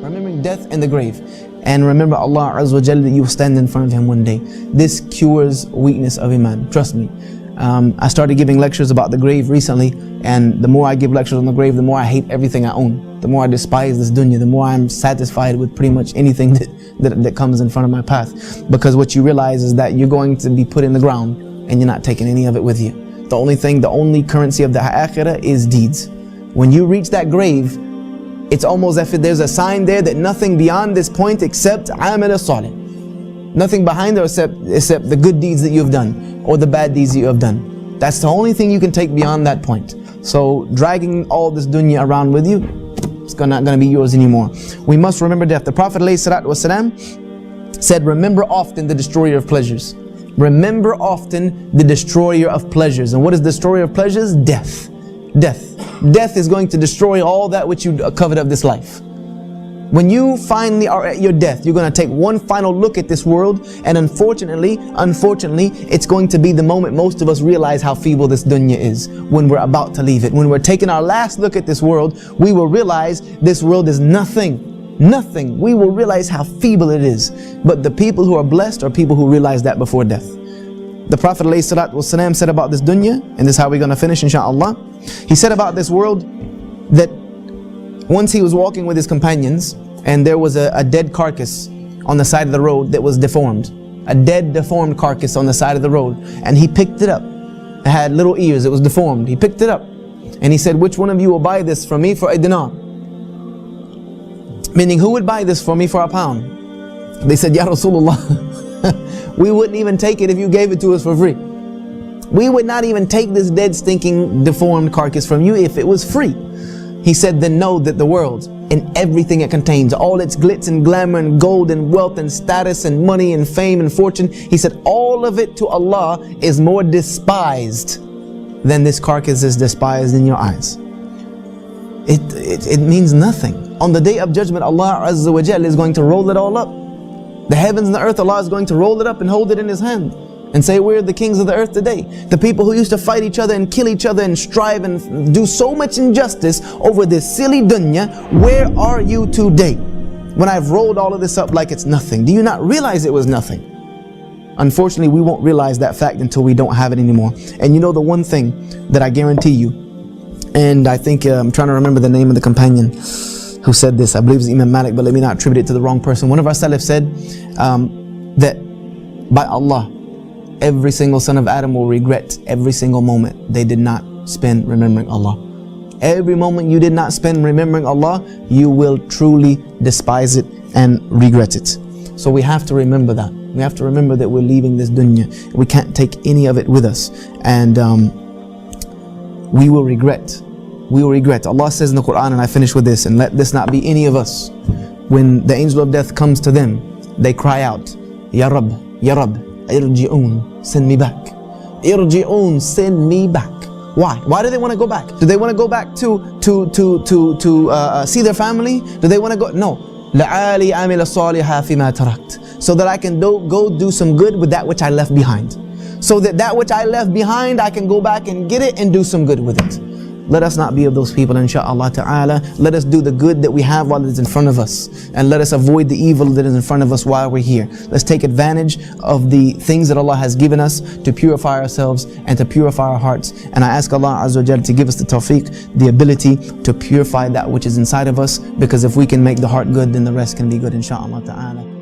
remembering death and the grave. And remember Allah Azza wa Jalla, that you will stand in front of Him one day. This cures weakness of Iman, trust me. I started giving lectures about the grave recently, and the more I give lectures on the grave, the more I hate everything I own. The more I despise this dunya, the more I'm satisfied with pretty much anything that comes in front of my path. Because what you realize is that you're going to be put in the ground and you're not taking any of it with you. The only currency of the akhirah is deeds. When you reach that grave, it's almost as if there's a sign there that nothing beyond this point except IMAAan salih. Nothing behind there except the good deeds that you have done or the bad deeds that you have done. That's the only thing you can take beyond that point. So dragging all this dunya around with you, it's not going to be yours anymore. We must remember death. The Prophet ﷺ said, remember often the destroyer of pleasures. Remember often the destroyer of pleasures. And what is the destroyer of pleasures? Death. Death is going to destroy all that which you covet of this life. When you finally are at your death, you're going to take one final look at this world, and unfortunately, it's going to be the moment most of us realize how feeble this dunya is, when we're about to leave it. When we're taking our last look at this world, we will realize this world is nothing. Nothing. We will realize how feeble it is. But the people who are blessed are people who realize that before death. The Prophet ﷺ said about this dunya, and this is how we're going to finish inshallah. He said about this world that once he was walking with his companions, and there was a dead carcass on the side of the road that was deformed. A dead, deformed carcass on the side of the road. And he picked it up. It had little ears, it was deformed. He picked it up. And he said, which one of you will buy this from me for a dinar? Meaning, who would buy this for me for a pound? They said, Ya Rasulullah, we wouldn't even take it if you gave it to us for free. We would not even take this dead, stinking, deformed carcass from you if it was free. He said, then know that the world and everything it contains, all its glitz and glamour and gold and wealth and status and money and fame and fortune, he said all of it to Allah is more despised than this carcass is despised in your eyes. It means nothing. On the day of judgment, Allah Azza wa Jalla is going to roll it all up. The heavens and the earth, Allah is going to roll it up and hold it in His hand and say, we're the kings of the earth today. The people who used to fight each other and kill each other and strive and do so much injustice over this silly dunya, where are you today? When I've rolled all of this up like it's nothing. Do you not realize it was nothing? Unfortunately, we won't realize that fact until we don't have it anymore. And you know the one thing that I guarantee you, and I think, I'm trying to remember the name of the companion who said this, I believe it's IMAAan, but let me not attribute it to the wrong person. One of our Salaf said that by Allah, every single son of Adam will regret every single moment they did not spend remembering Allah. Every moment you did not spend remembering Allah, you will truly despise it and regret it. So we have to remember that. We have to remember that we're leaving this dunya. We can't take any of it with us. And we will regret. We will regret. Allah says in the Quran, and I finish with this, and let this not be any of us. When the angel of death comes to them, they cry out, Ya Rabb, Ya Rabb, Irji'un, send me back. Irji'un, send me back. Why? Why do they want to go back? Do they want to go back to see their family? Do they want to go? No. لَعَالِي عَمِلَ صَالِحًا فِيمَا تَرَكْتُ. So that I can go do some good with that which I left behind. So that which I left behind, I can go back and get it and do some good with it. Let us not be of those people, insha'Allah ta'ala. Let us do the good that we have while it's in front of us. And let us avoid the evil that is in front of us while we're here. Let's take advantage of the things that Allah has given us to purify ourselves and to purify our hearts. And I ask Allah Azza wa Jalla to give us the tawfiq, the ability to purify that which is inside of us. Because if we can make the heart good, then the rest can be good, insha'Allah ta'ala.